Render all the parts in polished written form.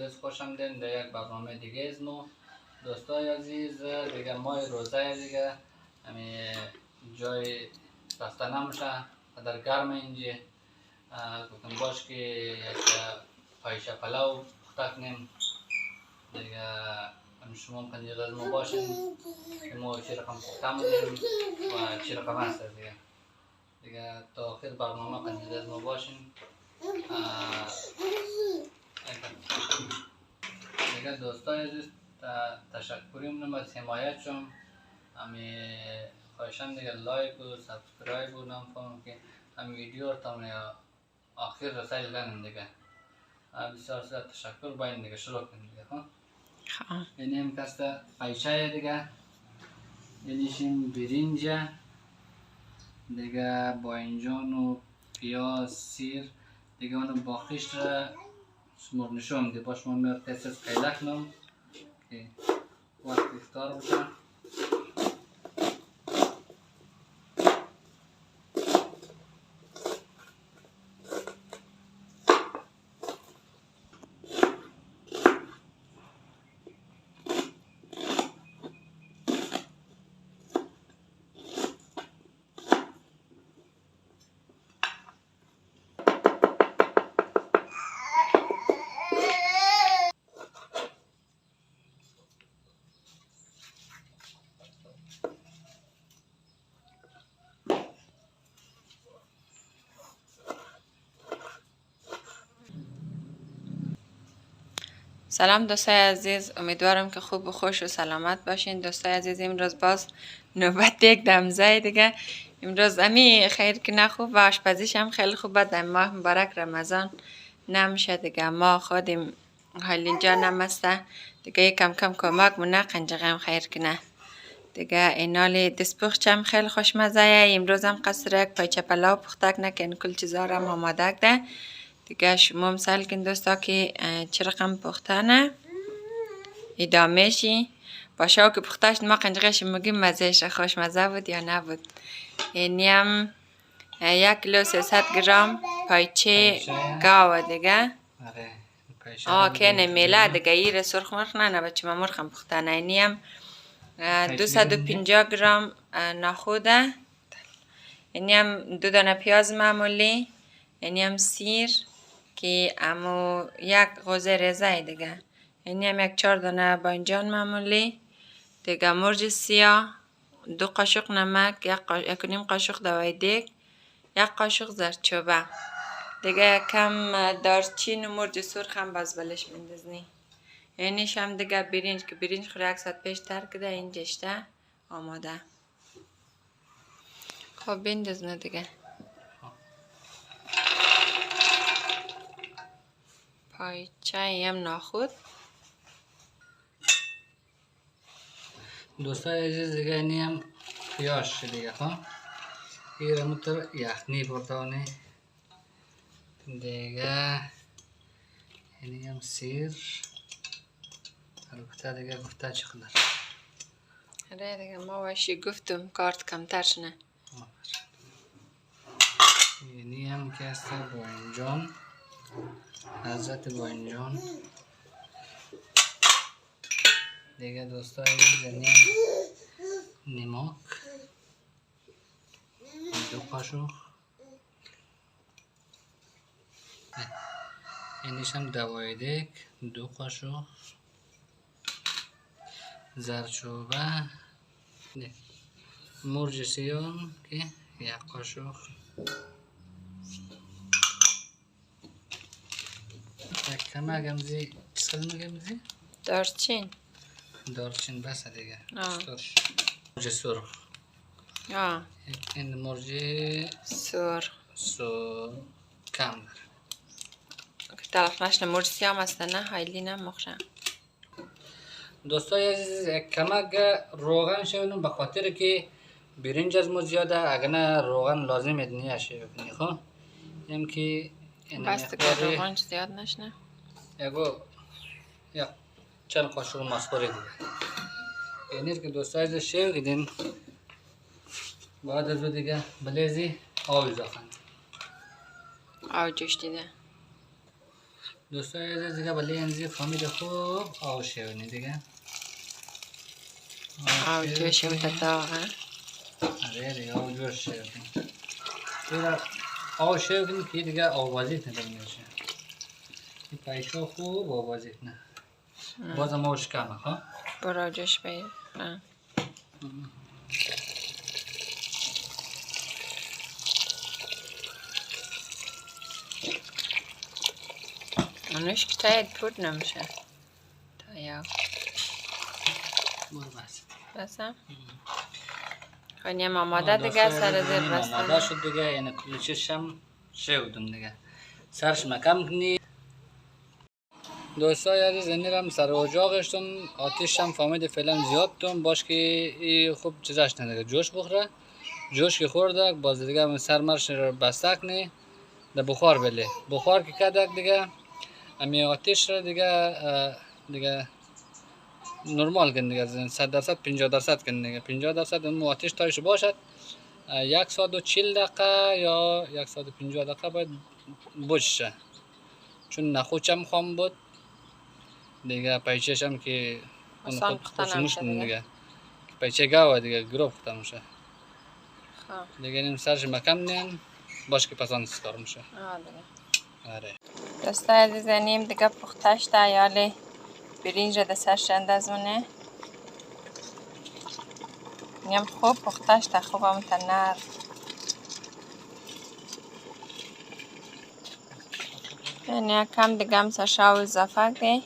عزیز، خوش آمدین در یک برنامه دیگه از ما. دوستای عزیز، دیگه ماه روزه دیگه همین جای رفته نمیشه، قدر گرم اینجا. گفتم باش که یک پایش پلاو پخته کنیم دیگه. شما ممکن از ما باشین که ما چی رقم پخته می‌کنیم و چی رقم هست دیگه تا آخر برنامه کنید از ما باشین. دیگه دوستای عزیز، تشکریم از حمایتشون. همین خواهشم دیگه لایک و سابسکرایب و نمی‌فهمم که همین ویدیو رو تا آخر رسایل کنیم دیگه. بسیار زیاد تشکر. باید دیگه شروع کنیم دیگه. این هم کسته قیچه دیگه، اینیشیم برنجه دیگه، باینجان و پیاز، سیر دیگه. اونو با خشت سمور نشون دیگه باش ما میاد قیصص قیده کنم که وقت افطار بشه. سلام دوستای عزیز، امیدوارم که خوب و خوش و سلامت باشین. دوستای عزیز، امروز باز نوبت یک دمزه دیگه. امروز امی خیر که نخوب و آشپزیش هم خیلی خوبه. در ماه مبارک رمضان نمیشه دیگه، ما خودیم حال اینجا نمسته دیگه، کم کم کمک مونه قنجقه هم خیر که نه دیگه. اینالی دستپخچ هم خیلی خوشمزه. امروز هم قصر یک پایچه پلاو پختک نکن، کل چیزا رو هم آماده ده دیگه. شما مثال کن دوستا که چه رقم پختنه ادامه شی باشه که پختش ما قنجقش میگیم مزهش خوشمزه بود یا نبود. اینی هم 1 کیلو 300 گرم پایچه گاو دیگه. که نمیله دیگه، ایره سرخ مرخ نه بچه ما مرخم پختنه. اینی هم 250 گرم نخوده. اینی هم 2 دانه پیاز معمولی. اینی هم سیر که امو 1 غوزه رزه دیگه. اینی هم 1-4 دانه باینجان معمولی دیگه. مرچ سیاه 2 قاشق نمک، 1.5 قاشق دوای دیگ، 1 قاشق زردچوبه دیگه. کم دارچین و مرچ سرخ هم باز بلش میندازنی. اینیش هم دیگه برنج که برنج خود 1 ساعت پیش تر کده اینجشته آماده. خب بندازنه دیگه. پایچه هم ناخود. دوستای عزیز دیگه اینی هم پیاز دیگه. این متر یخنی بردانه دیگه. اینی هم سیر. البته دیگه گفته چقدر. آره دیگه ما واشی گفتم کارت کمتر شنه. اینی هم که است باینجان، حضرت باینجان دیگه. دوستای عزیز نمک 2 قاشق. اینیش هم دوای دیگ 2 قاشق. زردچوبه، مرچ سیاه که 1 قاشق. کم اگمزی چیز میگمزی دارچین بس دیگه. مرچ سرخ. این مرچ سرخ کم داره که تلخ نشنه. مرچ سیاه هم است نه خیلی نمخشم. دوستای عزیز کمک روغن شوینم به خاطر که برنج از ما زیاده، اگر نه روغن لازم ادنیه شوینی. خب هم که بسته که روغن زیاد نشنه. یا چند قاشق ماسپوری دیگه. اینیست که دوستای عزیز شو گیدین. بعد از دیگه بلیزی آب اضافه. آب جوش دیده. دوستای عزیز دیگه ولی انزی فهمید خوب آوشیونی دیگه آو جوشم تتاقه آره دیگه آو جوش شیونی دیگه آو شیونی که دیگه آوازیت نداره میشه این پایشو خوب آوازیت نه بازم آوش کمه ها برو جوش بیر اونش که تاید پود نمیشه تایا برو بس بسم خونیم آماده دیگه سر دیر آماده بستم شد دیگه یعنی کلی چشم شیودم دیگه سرش مکم کنی دوستای عزیز اینیرم سر اجاقشتم آتیشم فهمید فعلا زیاد تم باش که ای خوب چیزاش نداره جوش بخوره جوش که خورده باز دیگه من سر مرش رو بسته کنی ده بخار بله بخار که کدک دیگه امی آتیش رو دیگه نرمال کن دیگه 100% 50% کن دیگه 50% اون آتیش تایش باشد 140 دقیقه یا 150 دقیقه باید بشه چون نخوچم خام بود دیگه پیچش هم که اون آسان خود پخته خوش نمیشه نمیشه دیگه دیگه پیچه گاوه دیگه گروه پخته میشه خب دیگه نیم سرش مکم نیم باش که پسند کار میشه دیگه آره دوستای عزیز نیم دیگه پختش تا یالی برنج ده سرش اندازونه نیم خوب پختش تا خوب هم تنر یعنی کم دیگه هم سشاو اضافه دی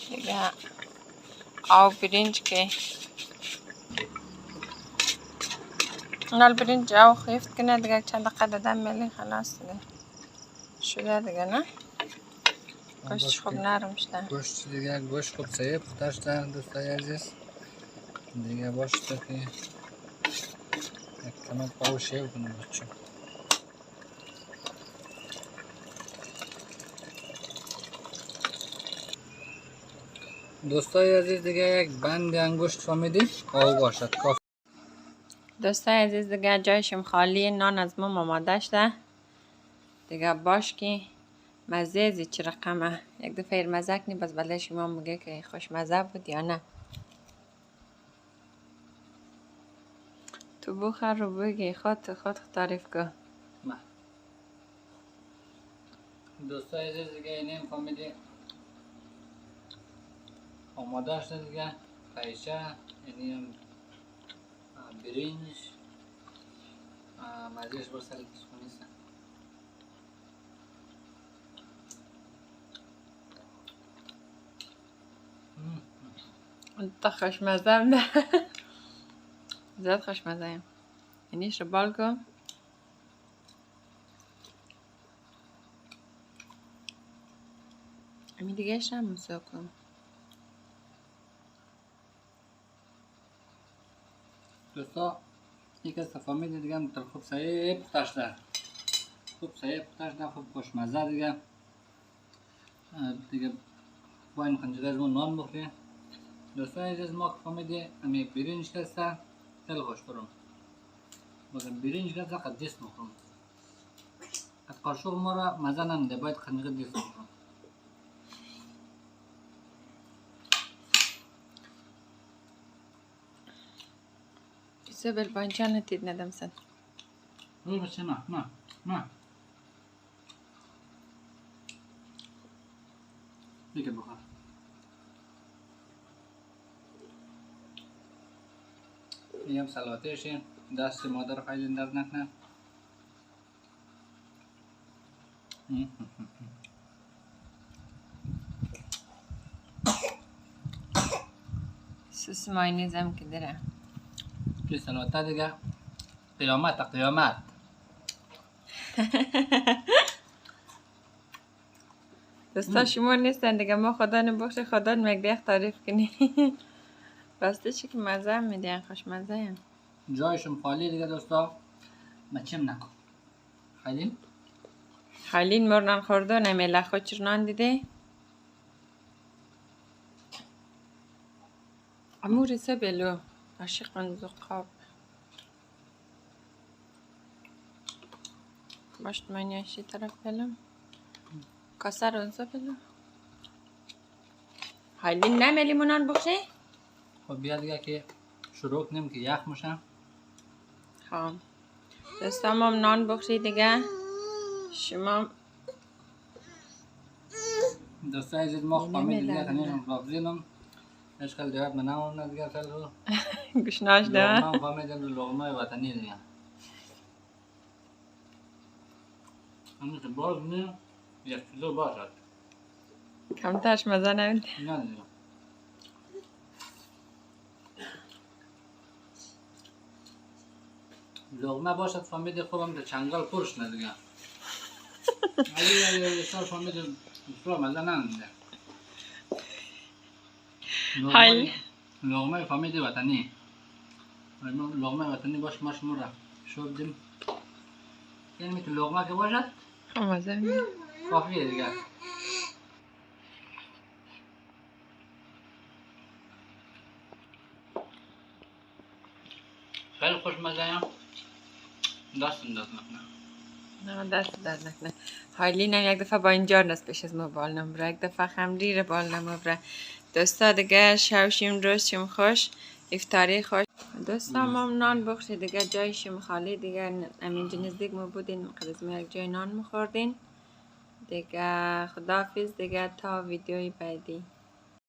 دیگه آو برنج که نال برنج آو خیفت کنه دیگه چند دقیقه دادم ملی خلاص دیگه شده دیگه نه گوشتش خوب نرم شده گوشت دیگه گوشت خوب سایه پختش ده دوستای عزیز دیگه باشه که یک کمک پاو شیو کنم بچه دوستای عزیز دیگه یک بند انگشت فهمیدیم آو باشد کافی دوستای عزیز دیگه جایشم خالی نان از ما آماده شده دیگه باش که مزه زی چه رقمه یک دفعه مزه کنی بس بله شما میگه که خوش مزه بود یا نه تو بخور رو بگی خود تعریف کن دوستای عزیز دیگه اینیم فهمیدیم آماده شده دیگه پیشه اینیم برنج مزهش برو سر کسخونی سن تا خوشمزه هم ده زیاد خوشمزه هم اینیش رو بال کن امی دیگه ایش هم مسا کن دوستا یک از تفاهمید دیگه هم خوب سایه پختش ده خوب سایه پختش ده خوب خوشمزه دیگه باید خنجره از ما نان بخوری دوستای عزیز ما که فهمیدی امی برنج کسته خیلی خوش برم بازم برنج کسته قد دیست بخورم قد قاشق ما را مزه نمیده باید خنجره دیست بخورم بیسه بل بانچه نتید ندم سن روی بچه نه دیگه بخور این هم سلواتهشه دست مادر خیلی درد نکنه سوس ماینیز هم که داره که سلواته دیگه قیامت دوستا شما نیستن دیگه ما خدا نبخشه خدا نمگده تعریف کنی راسته چی که مزه هم میدین خوش مزه هم جایشم خالی دیگه دوستا مچم نکن خالین مرنان خورده نمیله خود چرنان دیده امور سه بلو عاشق زقاب باشت من یاشی طرف بلم کاسه رو انصاف بده. حالی نمیلی منان بخشی؟ خب بیا دیگه که شروع کنیم که یخ میشه. خب دوستان ما نان بخشی دیگه. شما دوستای عزیز ما فهمید دیگه نمی‌لرزه. کنیم رابزینم اشکال دیوت منام دیگه سالو گوشناش ده. لغمه فهمیدم لغمه وطنی دیگه همین که باز نه 1 کیلو باشد کمترش مزه نمیده. نه دیگه لغمه باشد فهمید خوبم که چنگال پرش نه دیگه علی سال فهمید بسیار مزه نمیده حال لغمه فهمید وطنی لغمه وطنی باش ما شما را شوردیم یعنی که لغمه که باشد خب مزه میده. کافیه دیگه خیلی خوشمزه هم دستم دست نکنه نه دست درد نکنه. حالی نم یک دفعه با اینجا نست پیش از ما بال نمبره. یک دفعه خمری رو بال نمبره. دوستا دیگه شوشیم روزشیم خوش. افطاری خوش. دوستا ما نان بخشی دیگه جایشیم خالی دیگه. همینجا نزدیک ما بودین قدر ما یک جای نان میخوردین دیگه. خداحافظ دیگه تا ویدیوی بعدی.